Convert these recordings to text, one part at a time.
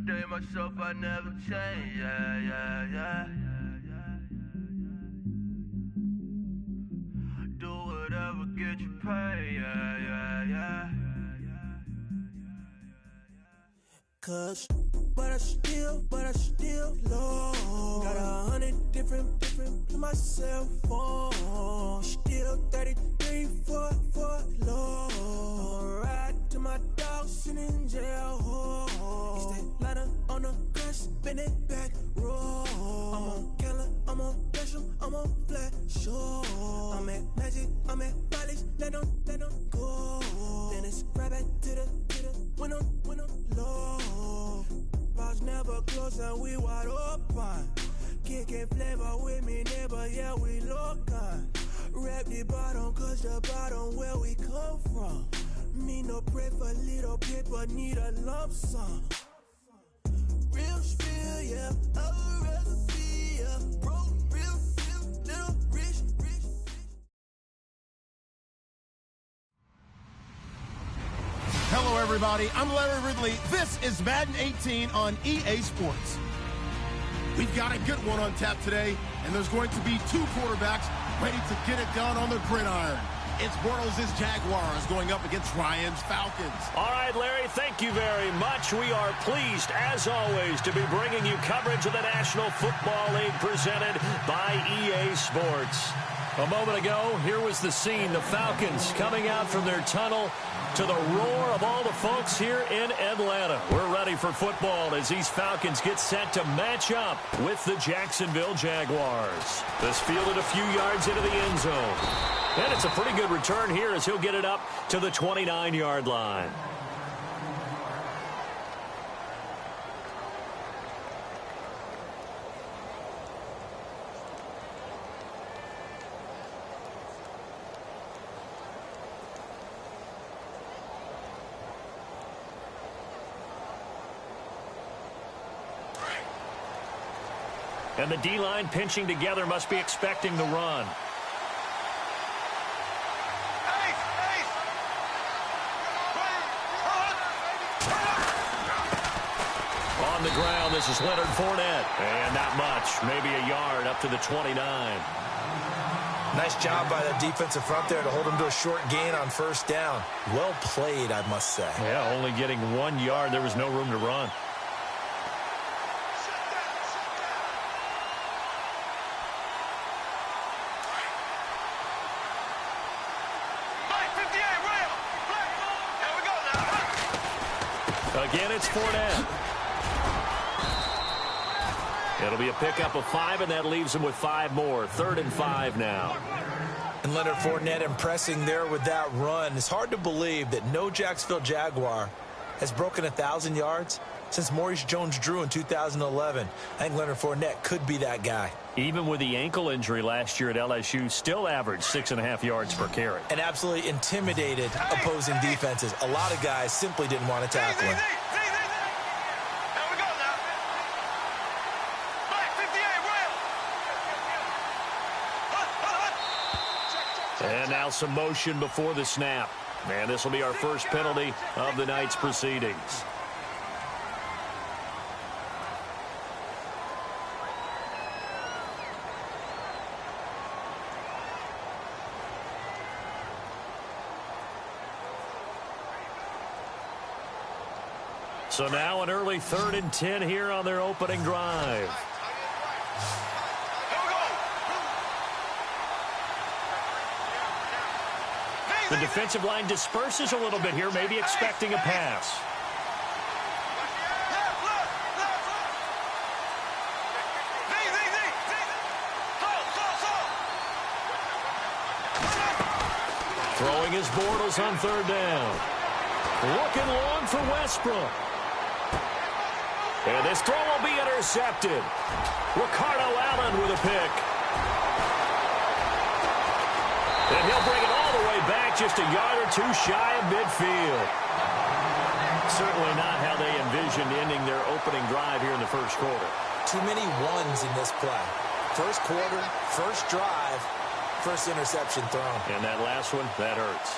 Stay myself, I never change, yeah. Do whatever, get you paid, yeah. Cause, but I still low. Got 100 different in my cell phone. Still 33 for low. I'ma ride to my dog sitting in jail. It's that ladder on the grass, spin it back, roll. I'm on Keller, I'm on Gresham, I'm on Flat Shore. I'm at Magic, I'm at Bally's, let them go. Then it's right back to the when I'm low. Bars never close and we wide open. Kicking flavor with me, neighbor, yeah, we local. Rap the bottom, cause the bottom where we come from. Me no pray for little paper, need a lump sum. Real spill, yeah, I'd rather be a broke, real, little rich. Hello, everybody. I'm Larry Ridley. This is Madden 18 on EA Sports. We've got a good one on tap today, and there's going to be two quarterbacks ready to get it done on the gridiron. It's Bortles' Jaguars going up against Ryan's Falcons. All right, Larry, thank you very much. We are pleased, as always, to be bringing you coverage of the National Football League presented by EA Sports. A moment ago, here was the scene. The Falcons coming out from their tunnel to the roar of all the folks here in Atlanta. We're ready for football as these Falcons get set to match up with the Jacksonville Jaguars. This fielded a few yards into the end zone. And it's a pretty good return here as he'll get it up to the 29-yard line. And the D-line pinching together must be expecting the run. On the ground, this is Leonard Fournette. And not much, maybe a yard up to the 29. Nice job by the defensive front there to hold him to a short gain on first down. Well played, I must say. Yeah, only getting 1 yard. There was no room to run. Again, it's Fournette. It'll be a pickup of 5, and that leaves him with 5 more. 3rd and 5 now. And Leonard Fournette impressing there with that run. It's hard to believe that no Jacksonville Jaguar has broken 1,000 yards since Maurice Jones-Drew in 2011. I think Leonard Fournette could be that guy. Even with the ankle injury last year at LSU, still averaged 6.5 yards per carry. And absolutely intimidated opposing defenses. A lot of guys simply didn't want to tackle him. And now some motion before the snap. And this will be our first penalty of the night's proceedings. So now an early 3rd and 10 here on their opening drive. The defensive line disperses a little bit here, maybe expecting a pass. Throwing his Bortles on 3rd down. Looking long for Westbrook. And this throw will be intercepted. Ricardo Allen with a pick. And he'll bring it all the way back, just a yard or two shy of midfield. Certainly not how they envisioned ending their opening drive here in the first quarter. Too many ones in this play. First quarter, first drive, first interception thrown. And that last one, that hurts.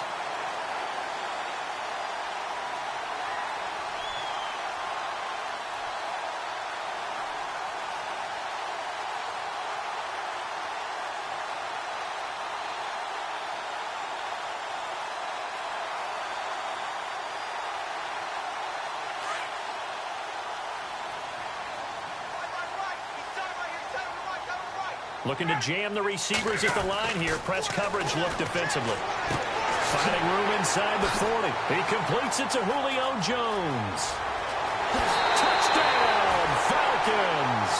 Looking to jam the receivers at the line here. Press coverage look defensively. Finding room inside the 40. He completes it to Julio Jones. Touchdown, Falcons.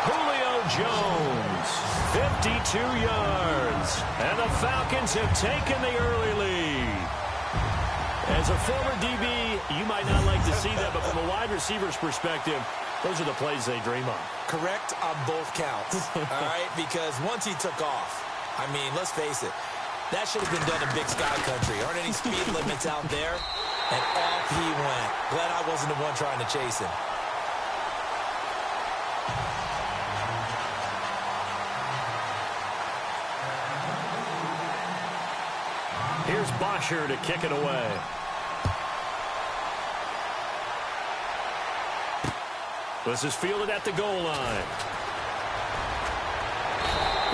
Julio Jones, 52 yards. And the Falcons have taken the early lead. As a former DB, you might not like to see that, but from a wide receiver's perspective, those are the plays they dream of. Correct on both counts, all right? Because once he took off, I mean, let's face it, that should have been done in Big Sky Country. Aren't any speed limits out there? And off he went. Glad I wasn't the one trying to chase him. Here's Bosher to kick it away. This is fielded at the goal line.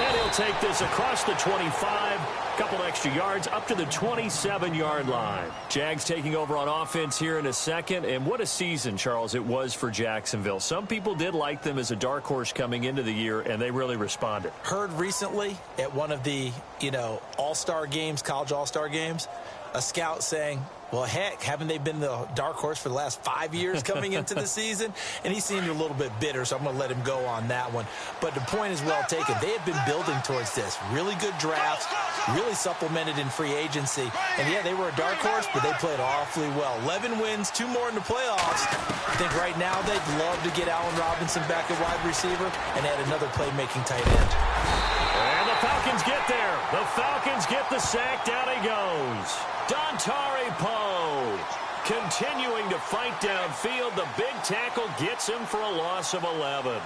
And he'll take this across the 25. Couple extra yards up to the 27-yard line. Jags taking over on offense here in a second. And what a season, Charles, it was for Jacksonville. Some people did like them as a dark horse coming into the year, and they really responded. Heard recently at one of the, all-star games, college all-star games, a scout saying, well, heck, haven't they been the dark horse for the last 5 years coming into the season? And he seemed a little bit bitter, so I'm going to let him go on that one. But the point is well taken. They have been building towards this. Really good drafts, really supplemented in free agency. And, yeah, they were a dark horse, but they played awfully well. 11 wins, 2 more in the playoffs. I think right now they'd love to get Allen Robinson back at wide receiver and add another playmaking tight end. And the Falcons get there. The Falcons get the sack. Down he goes. Dontari Poe continuing to fight downfield. The big tackle gets him for a loss of 11.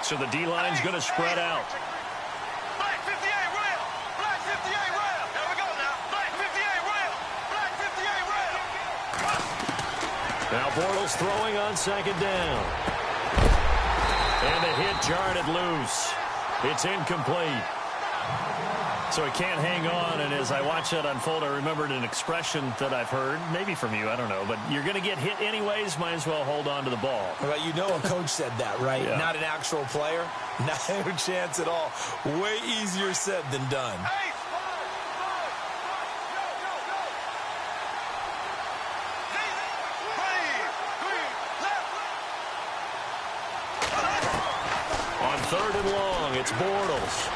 So the D-line's going to spread out. Black 58 rail. Black 58 rail. There we go now. Black 58 rail. Black 58 rail. Now Bortles throwing on second down. And the hit jarred it loose. It's incomplete. So he can't hang on, and as I watch that unfold, I remembered an expression that I've heard, maybe from you, I don't know, but you're going to get hit anyways, might as well hold on to the ball. Well, a coach said that, right? Yeah. Not an actual player. No chance at all. Way easier said than done. On third and long, it's Bortles.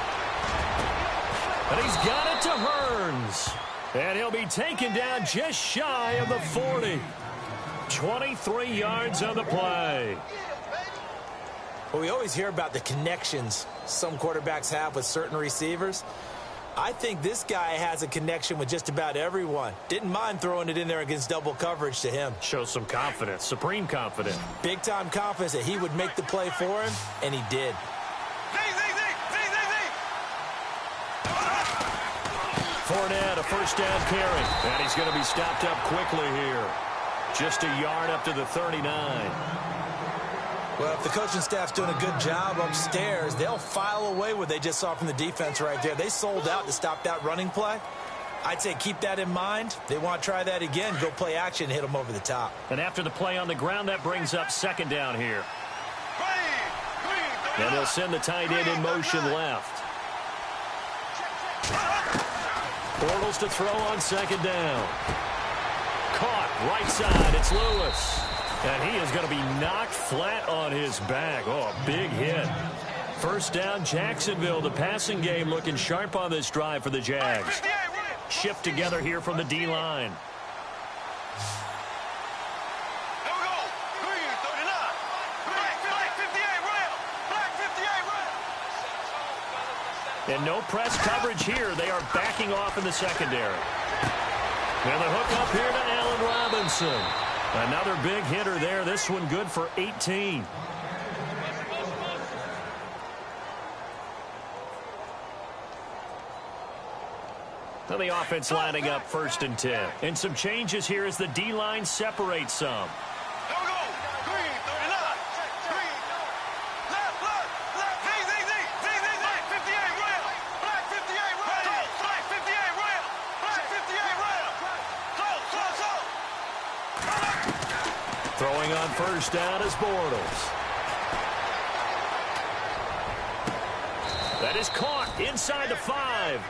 And he's got it to Hearns. And he'll be taken down just shy of the 40. 23 yards on the play. Well, we always hear about the connections some quarterbacks have with certain receivers. I think this guy has a connection with just about everyone. Didn't mind throwing it in there against double coverage to him. Shows some confidence, supreme confidence. Big-time confidence that he would make the play for him, and he did. Fournette, a first down carry. And he's going to be stopped up quickly here. Just a yard up to the 39. Well, if the coaching staff's doing a good job upstairs, they'll file away what they just saw from the defense right there. They sold out to stop that running play. I'd say keep that in mind. They want to try that again. Go play action, hit them over the top. And after the play on the ground, that brings up second down here. And they'll send the tight end in motion left. Bortles to throw on second down. Caught right side. It's Lewis. And he is going to be knocked flat on his back. Oh, a big hit. First down, Jacksonville. The passing game looking sharp on this drive for the Jags. Shift together here from the D-line. And no press coverage here. They are backing off in the secondary. And the hook up here to Allen Robinson. Another big hitter there. This one good for 18. And the offense lining up first and 10. And some changes here as the D-line separates some. Throwing on first down is Bortles. is caught inside the 5.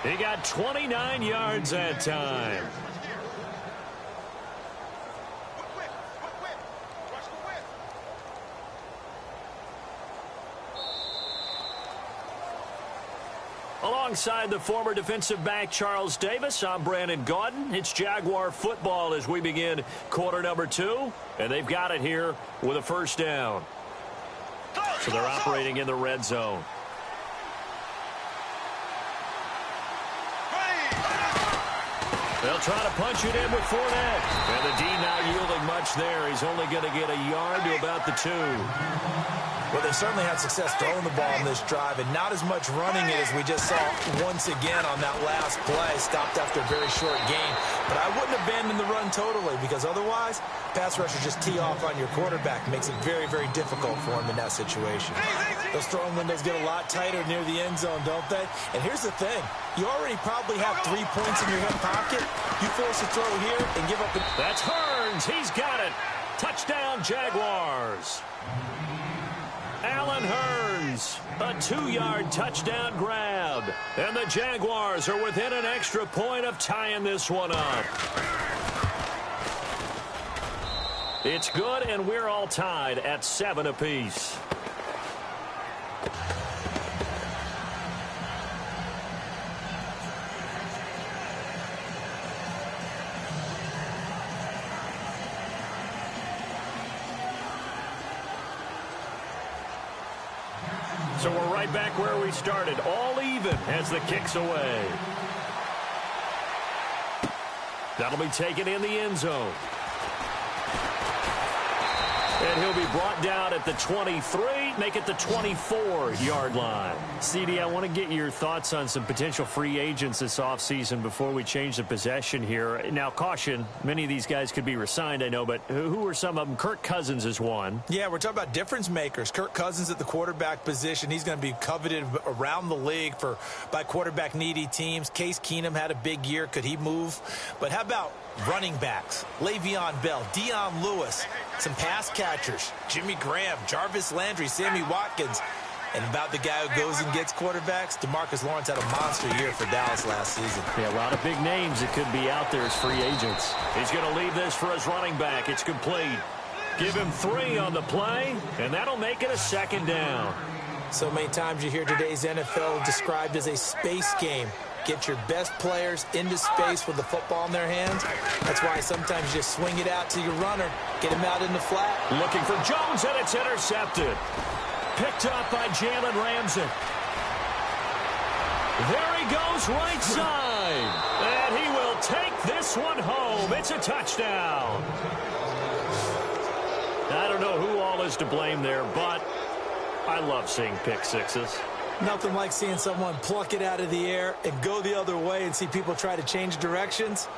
He got 29 yards that time. Alongside the former defensive back Charles Davis, I'm Brandon Gaudin. It's Jaguar football as we begin quarter number 2, and they've got it here with a first down. So they're operating in the red zone. They'll try to punch it in with Fournette. And the D not yielding much there. He's only going to get a yard to about the 2. Well, they certainly had success throwing the ball in this drive, and not as much running it as we just saw once again on that last play. Stopped after a very short gain. But I wouldn't abandon the run totally, because otherwise, pass rushers just tee off on your quarterback. Makes it very, very difficult for him in that situation. Those throwing windows get a lot tighter near the end zone, don't they? And here's the thing. You already probably have 3 points in your hip pocket. You force a throw here and give up the... That's Hearns. He's got it. Touchdown, Jaguars. Allen Hearns, a 2-yard touchdown grab. And the Jaguars are within an extra point of tying this one up. It's good, and we're all tied at 7 apiece. So we're right back where we started, all even as the kick's away. That'll be taken in the end zone. And he'll be brought down at the 23, make it the 24-yard line. CD, I want to get your thoughts on some potential free agents this offseason before we change the possession here. Now, caution, many of these guys could be re-signed, I know, but who are some of them? Kirk Cousins is one. Yeah, we're talking about difference makers. Kirk Cousins at the quarterback position. He's going to be coveted around the league by quarterback-needy teams. Case Keenum had a big year. Could he move? But how about running backs? Le'Veon Bell, Dion Lewis, some pass catchers, Jimmy Graham, Jarvis Landry, Sammy Watkins. And about the guy who goes and gets quarterbacks, DeMarcus Lawrence had a monster year for Dallas last season. Yeah, a lot of big names that could be out there as free agents. He's going to leave this for his running back. It's complete. Give him 3 on the play, and that'll make it a second down. So many times you hear today's NFL described as a space game. Get your best players into space with the football in their hands. That's why sometimes you just swing it out to your runner, get him out in the flat. Looking for Jones, and it's intercepted. Picked up by Jalen Ramsey. There he goes right side. And he will take this one home. It's a touchdown. I don't know who all is to blame there, but I love seeing pick sixes. Nothing like seeing someone pluck it out of the air and go the other way and see people try to change directions.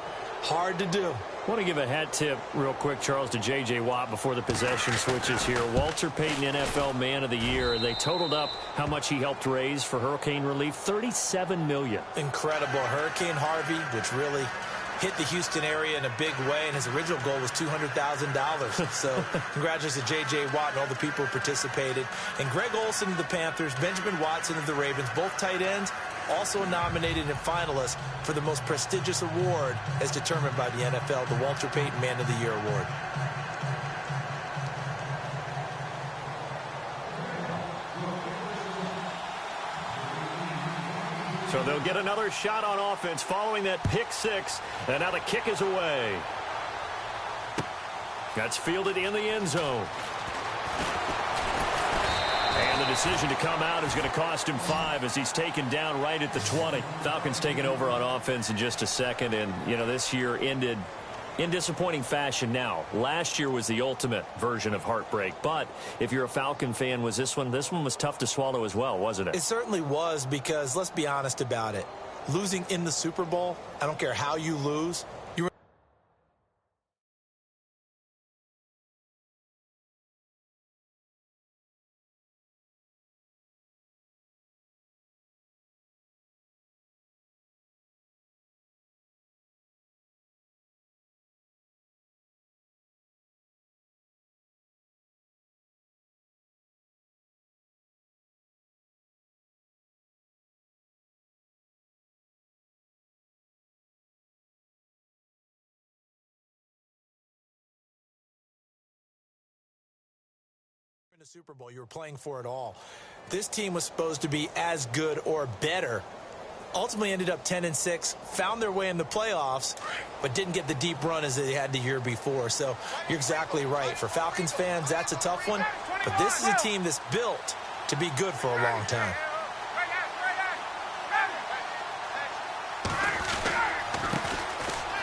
Hard to do. I want to give a hat tip real quick, Charles, to J.J. Watt before the possession switches here. Walter Payton, NFL Man of the Year. They totaled up how much he helped raise for hurricane relief, $37 million. Incredible. Hurricane Harvey, which really hit the Houston area in a big way, and his original goal was $200,000. So congratulations to J.J. Watt and all the people who participated. And Greg Olsen of the Panthers, Benjamin Watson of the Ravens, both tight ends, also nominated and finalists for the most prestigious award as determined by the NFL, the Walter Payton Man of the Year Award. So they'll get another shot on offense following that pick six, and now the kick is away. That's fielded in the end zone. And the decision to come out is going to cost him 5 as he's taken down right at the 20. Falcons taking over on offense in just a second, and, you know, this year ended in disappointing fashion. Now, last year was the ultimate version of heartbreak, but if you're a Falcon fan, was this one was tough to swallow as well, wasn't it? It certainly was, because let's be honest about it. Losing in the Super Bowl, I don't care how you lose, the Super Bowl, you were playing for it all. This team was supposed to be as good or better. Ultimately ended up 10-6, found their way in the playoffs, but didn't get the deep run as they had the year before. So you're exactly right. For Falcons fans, that's a tough one. But this is a team that's built to be good for a long time.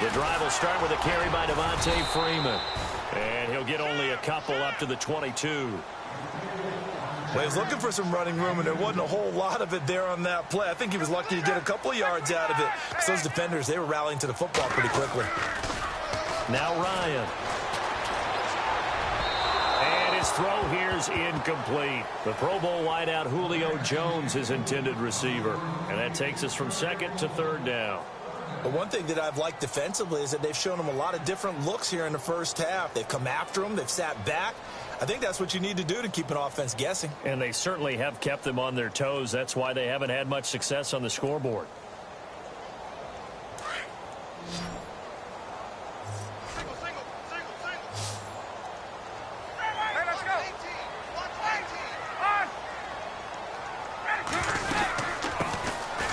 The drive will start with a carry by Devontae Freeman. And he'll get only a couple up to the 22. Well, he was looking for some running room, and there wasn't a whole lot of it there on that play. I think he was lucky to get a couple of yards out of it, because those defenders, they were rallying to the football pretty quickly. Now Ryan. And his throw here's incomplete. The Pro Bowl wideout Julio Jones, his intended receiver. And that takes us from second to third down. But one thing that I've liked defensively is that they've shown him a lot of different looks here in the first half. They've come after him. They've sat back. I think that's what you need to do to keep an offense guessing. And they certainly have kept them on their toes. That's why they haven't had much success on the scoreboard. Hey, let's go.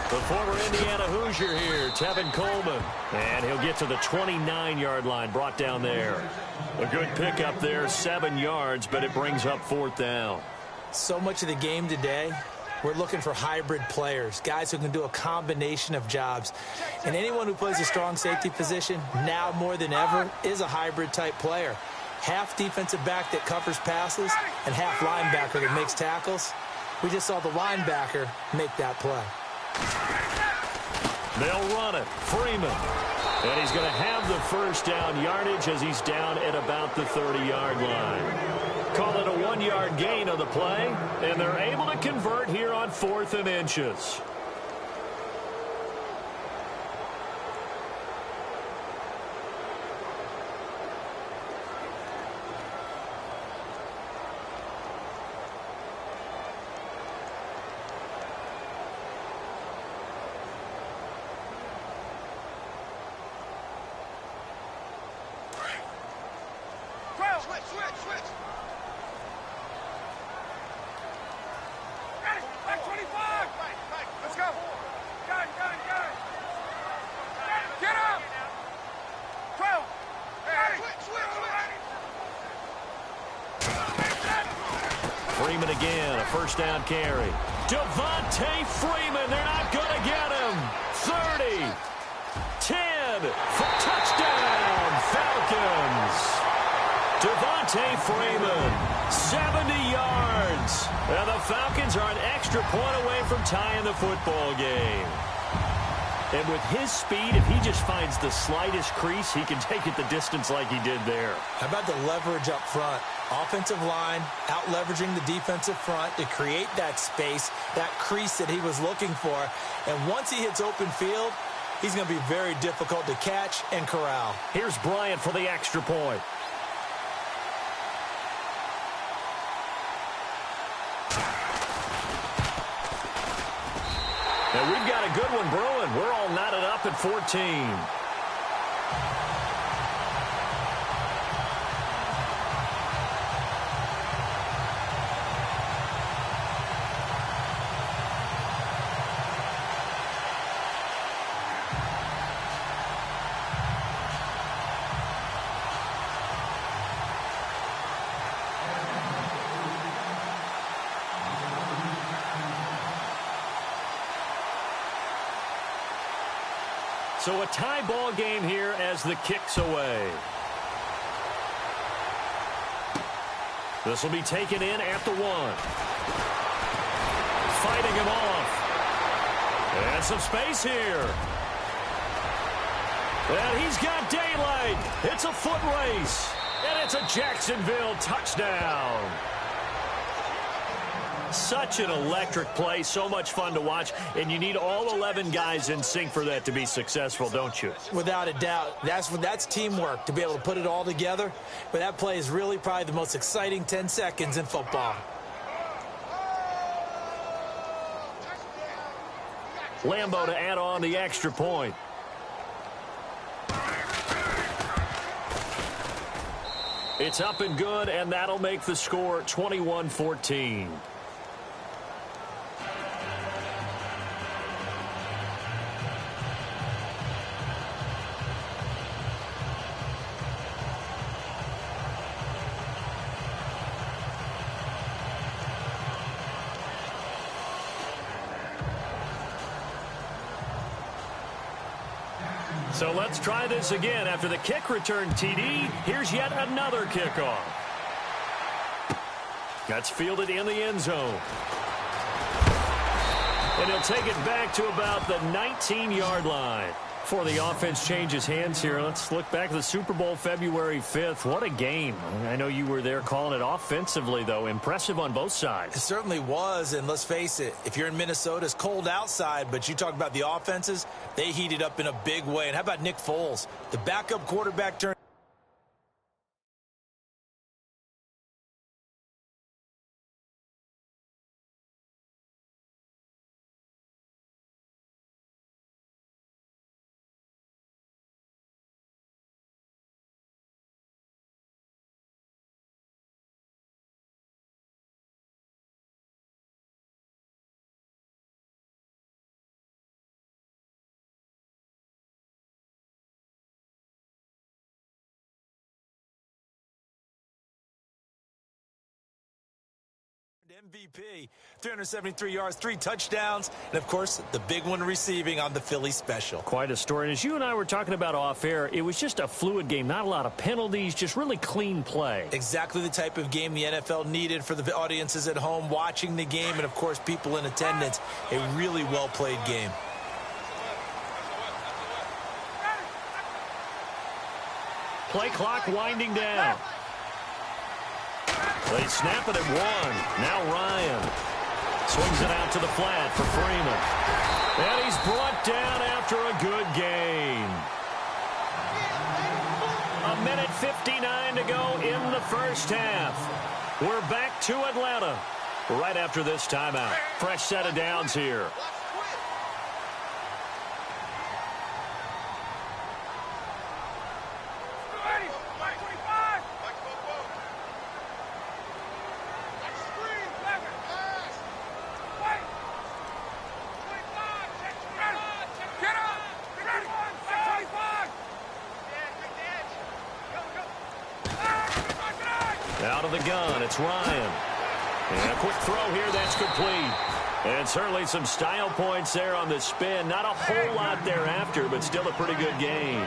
The former Indiana Hoosier here, Tevin Coleman. And he'll get to the 29-yard line, brought down there. A good pickup there, 7 yards, but it brings up fourth down. So much of the game today, we're looking for hybrid players, guys who can do a combination of jobs. And anyone who plays a strong safety position, now more than ever, is a hybrid-type player. Half defensive back that covers passes and half linebacker that makes tackles. We just saw the linebacker make that play. They'll run it. Freeman. And he's going to have the first down yardage as he's down at about the 30-yard line. Call it a 1-yard gain on the play, and they're able to convert here on 4th and inches. Switch. Back 25. Let's go. Got it. Get up. 12. Freeman again, a first down carry. Devontae Freeman, they're not going to get him. 30, 10, for touchdown, Falcons. Devontae Freeman, 70 yards. And the Falcons are an extra point away from tying the football game. And with his speed, if he just finds the slightest crease, he can take it the distance like he did there. How about the leverage up front? Offensive line out-leveraging the defensive front to create that space, that crease that he was looking for. And once he hits open field, he's going to be very difficult to catch and corral. Here's Bryant for the extra point. And we've got a good one brewing. We're all knotted up at 14. So a tie ball game here as the kick's away. This will be taken in at the 1. Fighting him off. And some space here. And he's got daylight. It's a foot race. And it's a Jacksonville touchdown. Such an electric play, so much fun to watch, and you need all 11 guys in sync for that to be successful, don't you? Without a doubt. That's teamwork, to be able to put it all together. But that play is really probably the most exciting 10 seconds in football. Lambeau to add on the extra point. It's up and good, and that'll make the score 21-14. So let's try this again. After the kick return TD, here's yet another kickoff. That's fielded in the end zone. And he'll take it back to about the 19-yard line. Before the offense changes hands here, let's look back at the Super Bowl February 5th. What a game. I know you were there calling it offensively, though. Impressive on both sides. It certainly was, and let's face it, if you're in Minnesota, it's cold outside, but you talk about the offenses, they heated up in a big way. And how about Nick Foles? The backup quarterback turned MVP, 373 yards, 3 touchdowns, and, of course, the big one receiving on the Philly special. Quite a story. And as you and I were talking about off air, it was just a fluid game. Not a lot of penalties, just really clean play. Exactly the type of game the NFL needed for the audiences at home watching the game and, of course, people in attendance. A really well-played game. Play clock winding down. They snap it at 1. Now Ryan swings it out to the flat for Freeman. And he's brought down after a good gain. 1:59 to go in the first half. We're back to Atlanta right after this timeout. Fresh set of downs here. Out of the gun, it's Ryan. And a quick throw here, that's complete. And certainly some style points there on the spin. Not a whole lot thereafter, but still a pretty good gain.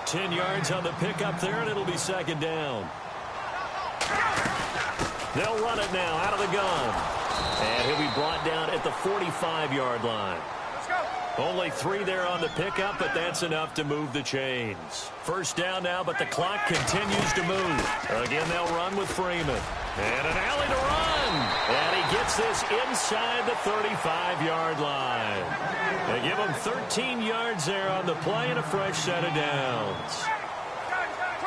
10 yards on the pickup there, and it'll be second down. They'll run it now out of the gun. And he'll be brought down at the 45-yard line. Only 3 there on the pickup, but that's enough to move the chains. First down now, but the clock continues to move. Again, they'll run with Freeman. And an alley to run. And he gets this inside the 35-yard line. They give him 13 yards there on the play and a fresh set of downs.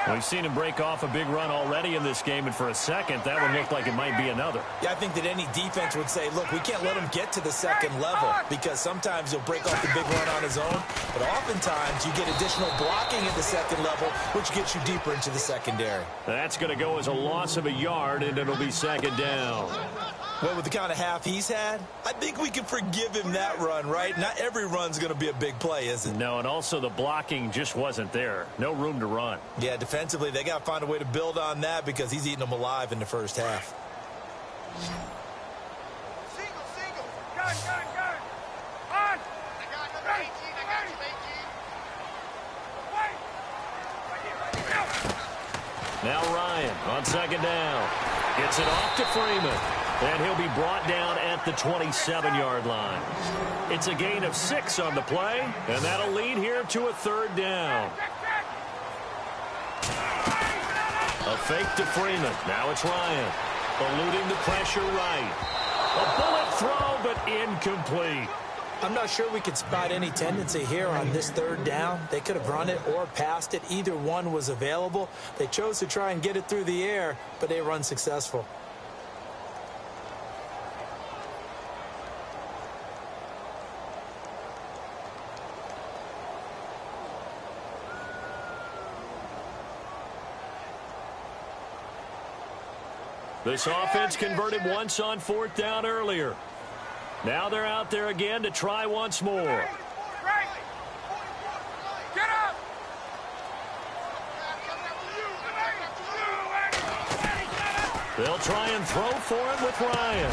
We've seen him break off a big run already in this game, and for a second, that one looked like it might be another. Yeah, I think that any defense would say, look, we can't let him get to the second level because sometimes he'll break off the big run on his own, but oftentimes you get additional blocking at the second level, which gets you deeper into the secondary. That's going to go as a loss of a yard, and it'll be second down. Well, with the kind of half he's had, I think we can forgive him that run, right? Not every run's going to be a big play, is it? No, and also the blocking just wasn't there. No room to run. Yeah, defensively, they got to find a way to build on that because he's eating them alive in the first half. Single. Gun. On. I got number 18. I got you, 18. Wait. Now Ryan on second down. Gets it off to Freeman. And he'll be brought down at the 27-yard line. It's a gain of 6 on the play, and that'll lead here to a third down. A fake to Freeman. Now it's Ryan. Eluding the pressure right. A bullet throw, but incomplete. I'm not sure we could spot any tendency here on this third down. They could have run it or passed it. Either one was available. They chose to try and get it through the air, but they were unsuccessful. This offense converted once on 4th down earlier. Now they're out there again to try once more. Get up! They'll try and throw for it with Ryan.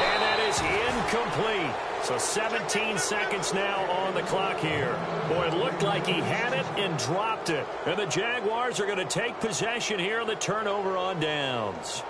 And that is incomplete. So 17 seconds now on the clock here. Boy, it looked like he had it and dropped it. And the Jaguars are going to take possession here on the turnover on downs.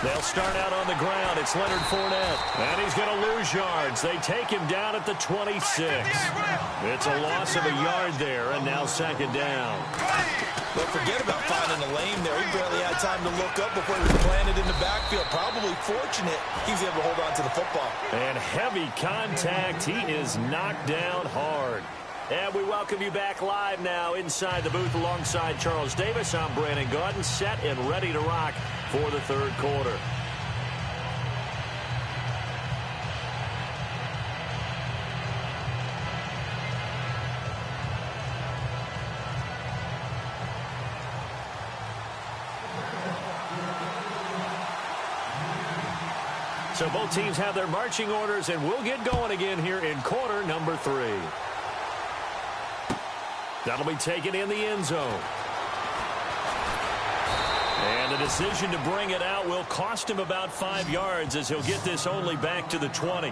They'll start out on the ground. It's Leonard Fournette. And he's going to lose yards. They take him down at the 26. It's a loss of a yard there, and now 2nd down. But forget about finding a lane there. He barely had time to look up before he was planted in the backfield. Probably fortunate he's able to hold on to the football. And heavy contact. He is knocked down hard. And we welcome you back live now inside the booth alongside Charles Davis. I'm Brandon Gaudin, set and ready to rock for the 3rd quarter. So both teams have their marching orders, and we'll get going again here in quarter number 3. That'll be taken in the end zone. And the decision to bring it out will cost him about 5 yards as he'll get this only back to the 20.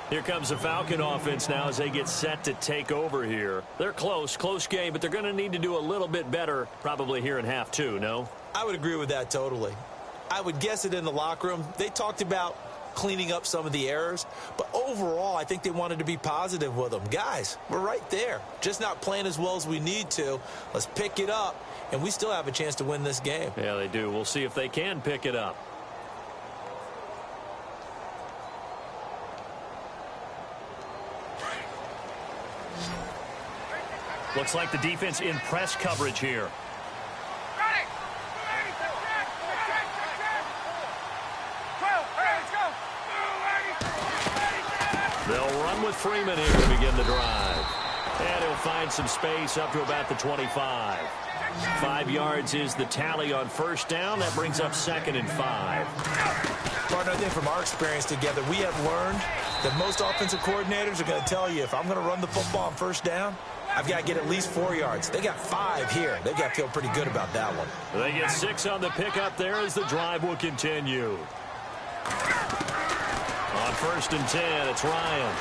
Here comes the Falcon offense now as they get set to take over here. They're close game, but they're going to need to do a little bit better probably here in half 2, no? I would agree with that totally. I would guess it in the locker room. They talked about cleaning up some of the errors, but overall I think they wanted to be positive with them. Guys, we're right there, just not playing as well as we need to. Let's pick it up, and we still have a chance to win this game. Yeah, they do. We'll see if they can pick it up. Looks like the defense in press coverage here. They'll run with Freeman here to begin the drive. And he'll find some space up to about the 25. 5 yards is the tally on 1st down. That brings up 2nd and 5. Partner, I think from our experience together, we have learned that most offensive coordinators are going to tell you, if I'm going to run the football on 1st down, I've got to get at least 4 yards. They got 5 here. They've got to feel pretty good about that one. They get 6 on the pickup there as the drive will continue. On 1st and 10, it's Ryan.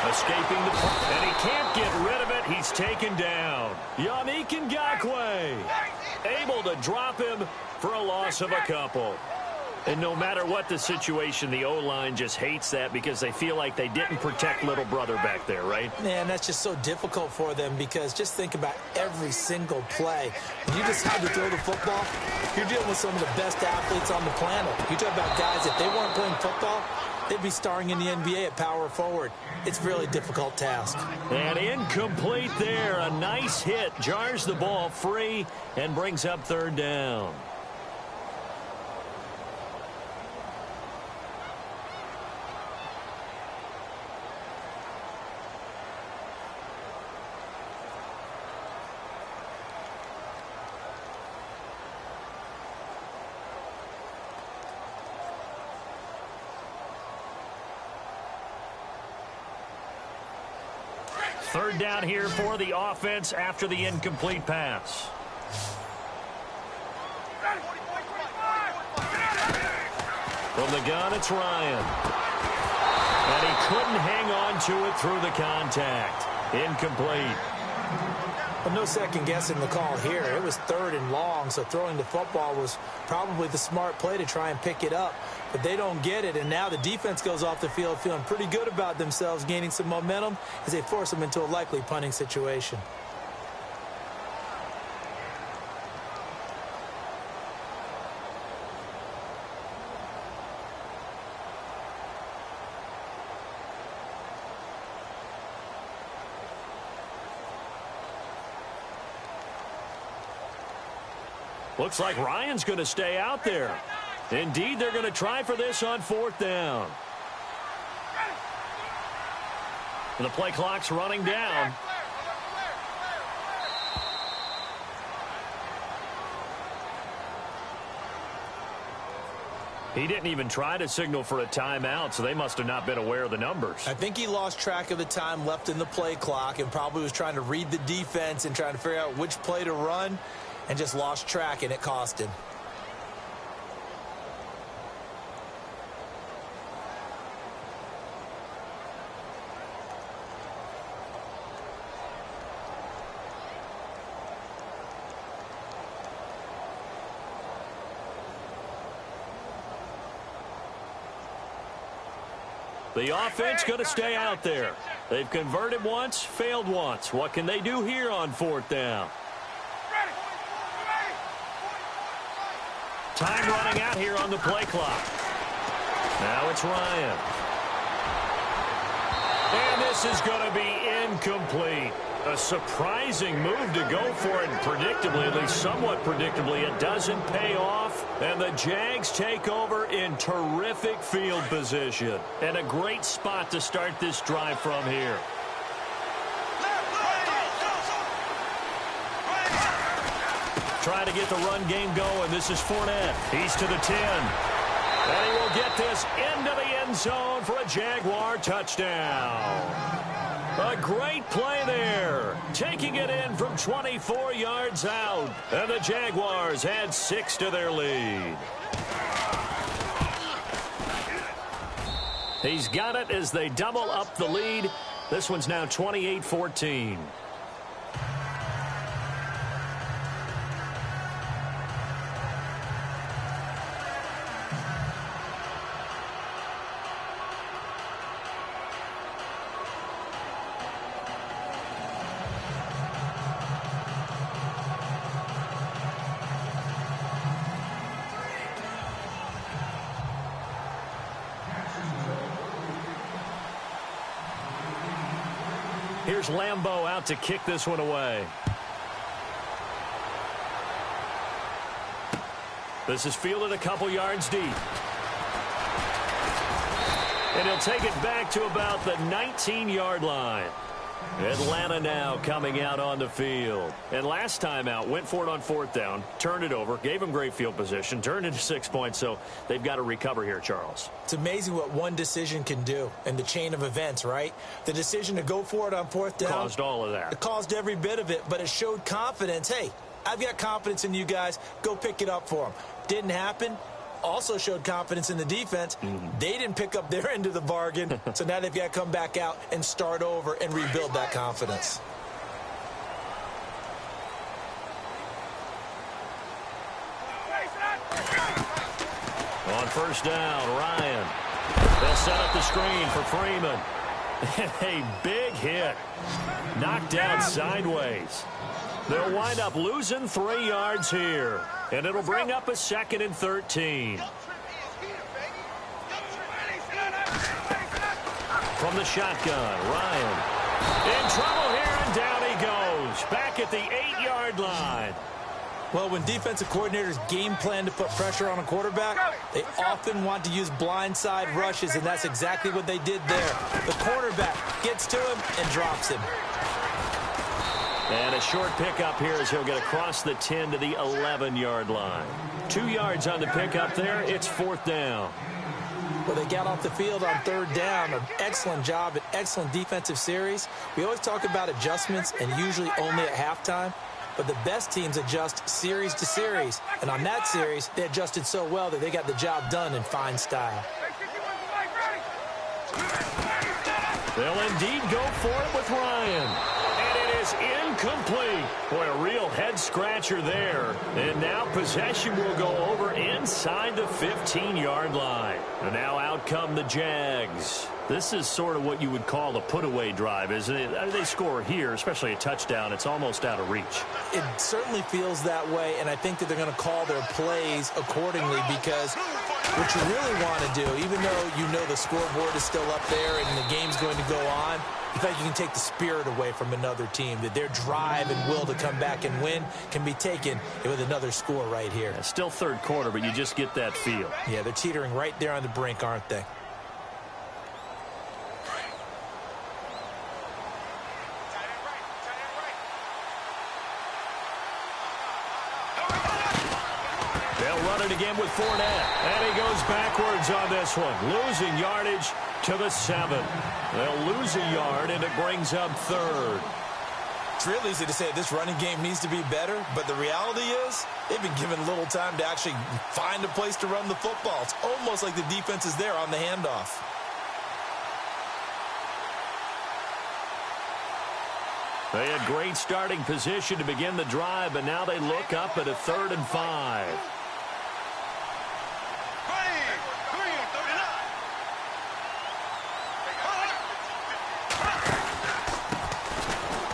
Escaping the and he can't get rid of it. He's taken down. Yannick Ngakoue able to drop him for a loss of a couple. And no matter what the situation, the O-line just hates that because they feel like they didn't protect little brother back there, right? Man, that's just so difficult for them because just think about every single play. When you decide to throw the football, you're dealing with some of the best athletes on the planet. You talk about guys, if they weren't playing football, they'd be starring in the NBA at power forward. It's a really difficult task. And incomplete there. A nice hit. Jars the ball free and brings up 3rd down. Third down here for the offense after the incomplete pass. From the gun, it's Ryan. And he couldn't hang on to it through the contact. Incomplete. Well, no second guessing the call here. It was 3rd and long, so throwing the football was probably the smart play to try and pick it up. But they don't get it, and now the defense goes off the field feeling pretty good about themselves, gaining some momentum as they force them into a likely punting situation. Looks like Ryan's going to stay out there. Indeed, they're going to try for this on 4th down. And the play clock's running down. He didn't even try to signal for a timeout, so they must have not been aware of the numbers. I think he lost track of the time left in the play clock and probably was trying to read the defense and trying to figure out which play to run and just lost track, and it cost him. The offense going to stay out there. They've converted once, failed once. What can they do here on 4th down? Time running out here on the play clock. Now it's Ryan. And this is going to be incomplete. A surprising move to go for it, and predictably, at least somewhat predictably, it doesn't pay off. And the Jags take over in terrific field position. And a great spot to start this drive from here. Trying to get the run game going. This is Fournette. He's to the 10. And he will get this into the end zone for a Jaguar touchdown. A great play there. Taking it in from 24 yards out. And the Jaguars add 6 to their lead. He's got it as they double up the lead. This one's now 28-14. Here's Lambeau out to kick this one away. This is fielded a couple yards deep. And he'll take it back to about the 19-yard line. Atlanta now coming out on the field. And last time out, went for it on 4th down, turned it over, gave them great field position, turned into 6 points, so they've got to recover here, Charles. It's amazing what one decision can do in the chain of events, right? The decision to go for it on 4th down. Caused all of that. It caused every bit of it, but it showed confidence. Hey, I've got confidence in you guys. Go pick it up for them. Didn't happen. Also showed confidence in the defense. They didn't pick up their end of the bargain, so now they've got to come back out and start over and rebuild that confidence. On 1st down, Ryan. They'll set up the screen for Freeman. A big hit. Knocked out sideways. They'll wind up losing 3 yards here. And it'll bring up a 2nd and 13. From the shotgun, Ryan. In trouble here, and down he goes. Back at the 8-yard line. Well, when defensive coordinators game plan to put pressure on a quarterback, they often want to use blindside rushes, and that's exactly what they did there. The quarterback gets to him and drops him. And a short pickup here as he'll get across the 10 to the 11-yard line. 2 yards on the pickup there. It's 4th down. Well, they got off the field on 3rd down. An excellent job, an excellent defensive series. We always talk about adjustments and usually only at halftime. But the best teams adjust series to series. And on that series, they adjusted so well that they got the job done in fine style. They'll indeed go for it with Ryan. Is incomplete. Boy, a real head-scratcher there. And now possession will go over inside the 15-yard line. And now out come the Jags. This is sort of what you would call a put-away drive, isn't it? They score here, especially a touchdown. It's almost out of reach. It certainly feels that way, and I think that they're going to call their plays accordingly because What you really want to do, even though you know the scoreboard is still up there and the game's going to go on, you think you can take the spirit away from another team, that their drive and will to come back and win can be taken with another score right here. Yeah, still third quarter, but you just get that feel. Yeah, they're teetering right there on the brink, aren't they? Again with Fournette, and he goes backwards on this one, losing yardage to the 7. They'll lose a yard, and it brings up third. It's real easy to say this running game needs to be better, but the reality is they've been given little time to actually find a place to run the football. It's almost like the defense is there on the handoff. They had great starting position to begin the drive, but now they look up at a 3rd and 5.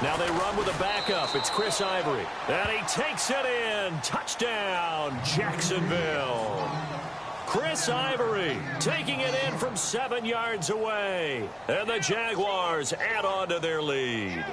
Now they run with a backup. It's Chris Ivory. And he takes it in. Touchdown, Jacksonville. Chris Ivory taking it in from 7 yards away. And the Jaguars add on to their lead.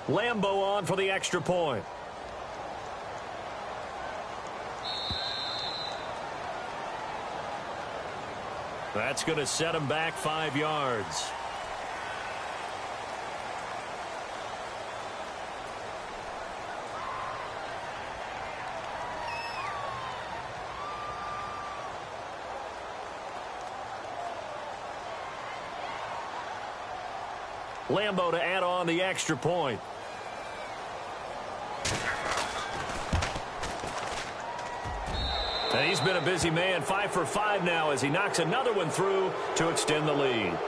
Lambeau on for the extra point. That's going to set him back 5 yards. Lambeau to add on the extra point. And he's been a busy man, 5 for 5 now as he knocks another one through to extend the lead.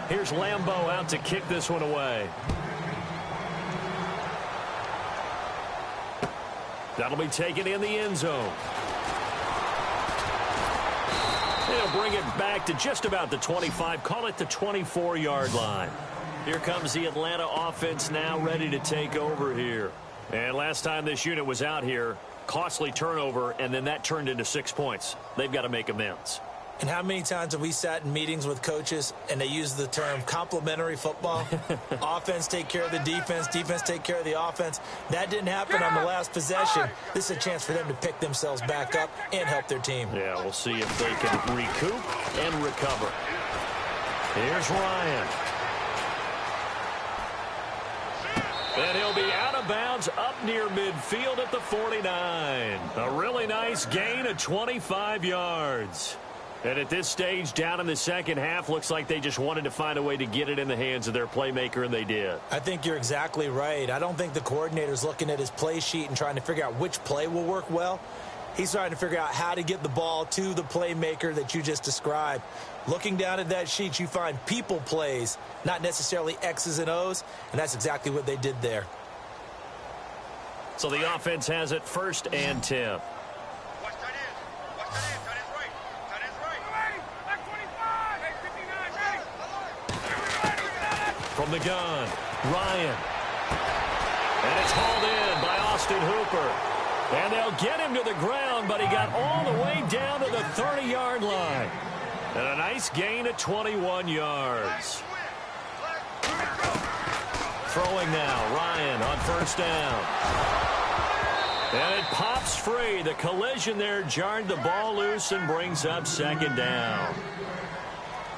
Here's Lambeau out to kick this one away. That'll be taken in the end zone. They'll bring it back to just about the 25, call it the 24-yard line. Here comes the Atlanta offense now ready to take over here. And last time this unit was out here, costly turnover, and then that turned into 6 points. They've got to make amends. And how many times have we sat in meetings with coaches and they use the term complementary football? Offense take care of the defense, defense take care of the offense. That didn't happen on the last possession. This is a chance for them to pick themselves back up and help their team. Yeah, we'll see if they can recoup and recover. Here's Ryan. And he'll be out of bounds up near midfield at the 49. A really nice gain of 25 yards. And at this stage, down in the second half, looks like they just wanted to find a way to get it in the hands of their playmaker, and they did. I think you're exactly right. I don't think the coordinator's looking at his play sheet and trying to figure out which play will work well. He's trying to figure out how to get the ball to the playmaker that you just described. Looking down at that sheet, you find people plays, not necessarily X's and O's, and that's exactly what they did there. So the offense has it 1st and 10. From the gun, Ryan. And it's hauled in by Austin Hooper. And they'll get him to the ground, but he got all the way down to the 30-yard line. And a nice gain of 21 yards. Throwing now, Ryan on 1st down. And it pops free. The collision there jarred the ball loose and brings up 2nd down.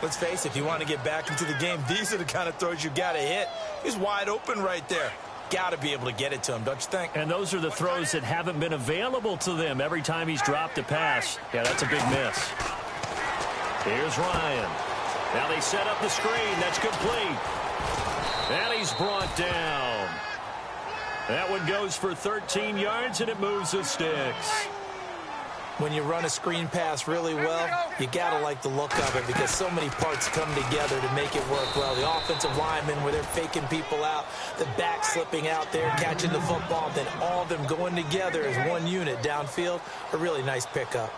Let's face it, if you want to get back into the game, these are the kind of throws you got to hit. He's wide open right there. Got to be able to get it to him, don't you think? And those are the throws that haven't been available to them every time he's dropped a pass. Yeah, that's a big miss. Here's Ryan. Now they set up the screen. That's complete. And he's brought down. That one goes for 13 yards, and it moves the sticks. When you run a screen pass really well, you got to like the look of it because so many parts come together to make it work well. The offensive linemen, where they're faking people out, the back slipping out there, catching the football, then all of them going together as one unit downfield. A really nice pickup.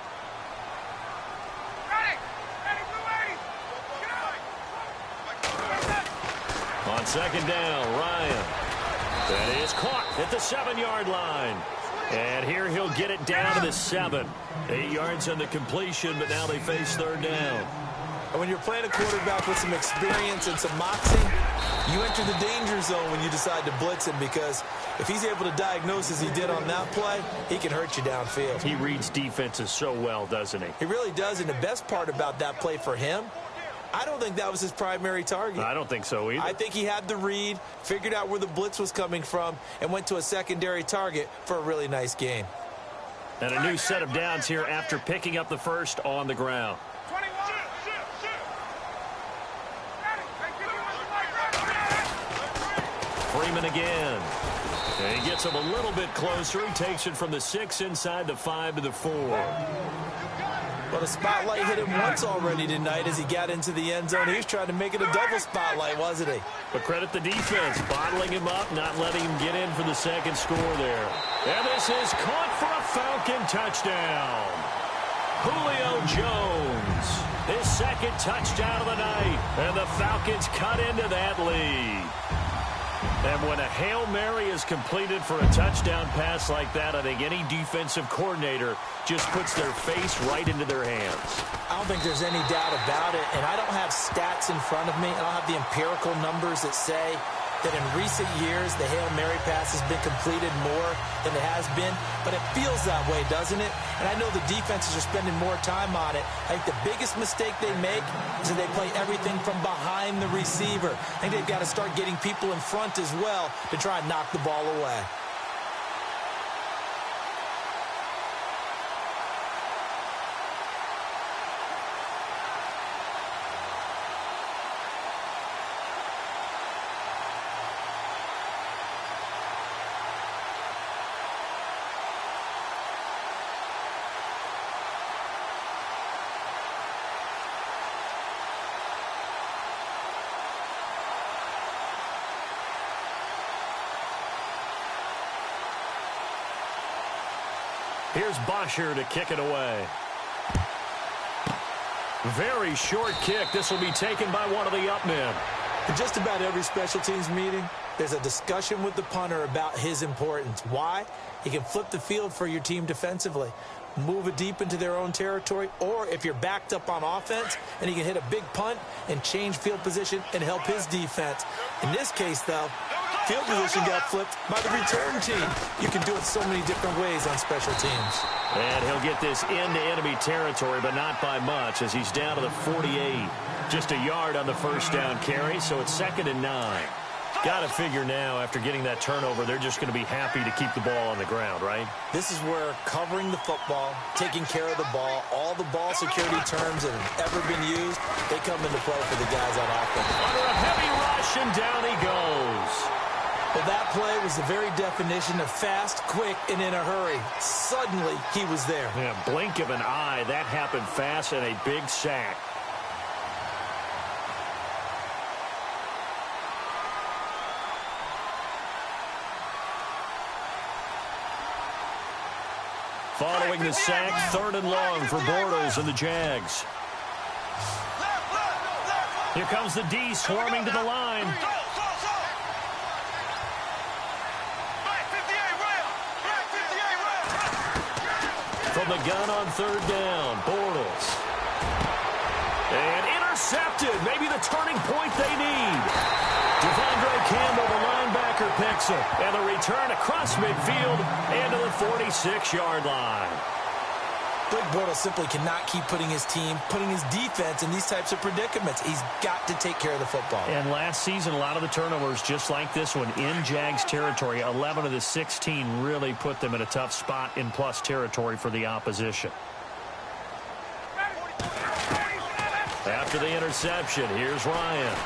On second down, Ryan. That is caught at the 7-yard line. And here he'll get it down to the 7. 8 yards on the completion, but now they face third down. And when you're playing a quarterback with some experience and some moxie, you enter the danger zone when you decide to blitz him because if he's able to diagnose as he did on that play, he can hurt you downfield. He reads defenses so well, doesn't he? He really does, and the best part about that play for him, I don't think that was his primary target. I don't think so either. I think he had the read, figured out where the blitz was coming from, and went to a secondary target for a really nice gain. And a new set of downs here after picking up the first on the ground. Freeman again. And he gets him a little bit closer. He takes it from the 6 inside the 5 to the 4. Well, the spotlight hit him once already tonight as he got into the end zone. He was trying to make it a double spotlight, wasn't he? But credit the defense, bottling him up, not letting him get in for the second score there. And this is caught for a Falcon touchdown. Julio Jones, his second touchdown of the night. And the Falcons cut into that lead. And when a Hail Mary is completed for a touchdown pass like that, I think any defensive coordinator just puts their face right into their hands. I don't think there's any doubt about it, and I don't have stats in front of me. I don't have the empirical numbers that say that in recent years the Hail Mary pass has been completed more than it has been, but it feels that way, doesn't it? And I know the defenses are spending more time on it. I think the biggest mistake they make is that they play everything from behind the receiver. I think they've got to start getting people in front as well to try and knock the ball away. Here's Bosher to kick it away. Very short kick. This will be taken by one of the up men. In just about every special teams meeting, there's a discussion with the punter about his importance. Why? He can flip the field for your team defensively, move it deep into their own territory, or if you're backed up on offense, and he can hit a big punt and change field position and help his defense. In this case, though, field position got flipped by the return team. You can do it so many different ways on special teams. And he'll get this into enemy territory, but not by much as he's down to the 48. Just a yard on the first down carry, so it's 2nd and 9. Got to figure now, after getting that turnover, they're just going to be happy to keep the ball on the ground, right? This is where covering the football, taking care of the ball, all the ball security terms that have ever been used, they come into play for the guys on offense. Under a heavy rush, and down he goes. Well, that play was the very definition of fast, quick, and in a hurry. Suddenly, he was there. Yeah, blink of an eye. That happened fast and a big sack. Following the sack, 3rd and long for Bortles and the Jags. Here comes the D swarming to the line. From the gun on 3rd down, Bortles. And intercepted. Maybe the turning point they need. Devondre Campbell, the linebacker, picks it. And the return across midfield into the 46-yard line. Blake Bortles simply cannot keep putting his team, putting his defense in these types of predicaments. He's got to take care of the football. And last season, a lot of the turnovers, just like this one, in Jags territory, 11 of the 16 really put them in a tough spot in plus territory for the opposition. After the interception, here's Ryan.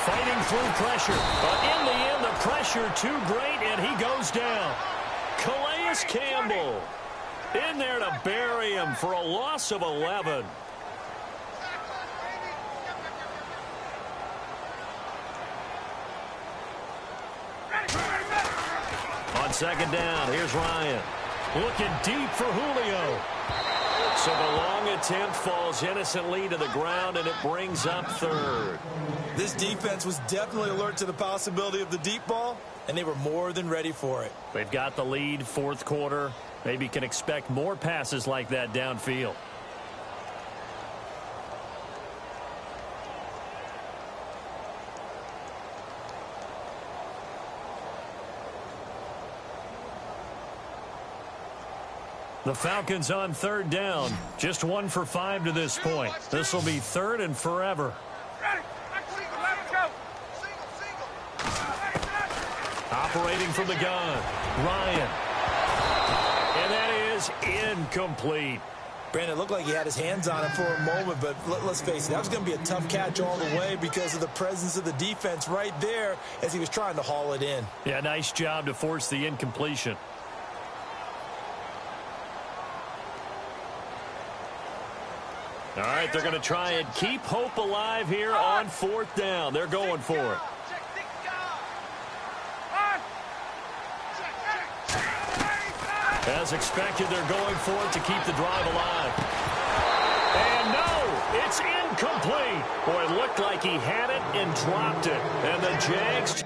Fighting through pressure. But in the end, the pressure too great, and he goes down. Calais Campbell in there to bury him for a loss of 11. On second down, here's Ryan. Looking deep for Julio. So the long attempt falls innocently to the ground, and it brings up third. This defense was definitely alert to the possibility of the deep ball, and they were more than ready for it. They've got the lead, fourth quarter. Maybe can expect more passes like that downfield. The Falcons on third down. Just 1 for 5 to this point. This will be third and forever. Operating from the gun, Ryan. And that is incomplete. Brandon, it looked like he had his hands on it for a moment, but let's face it, that was going to be a tough catch all the way because of the presence of the defense right there as he was trying to haul it in. Yeah, nice job to force the incompletion. All right, they're going to try and keep hope alive here on fourth down. They're going for it. As expected, they're going for it to keep the drive alive. And no, it's incomplete. Boy, it looked like he had it and dropped it. And the Jags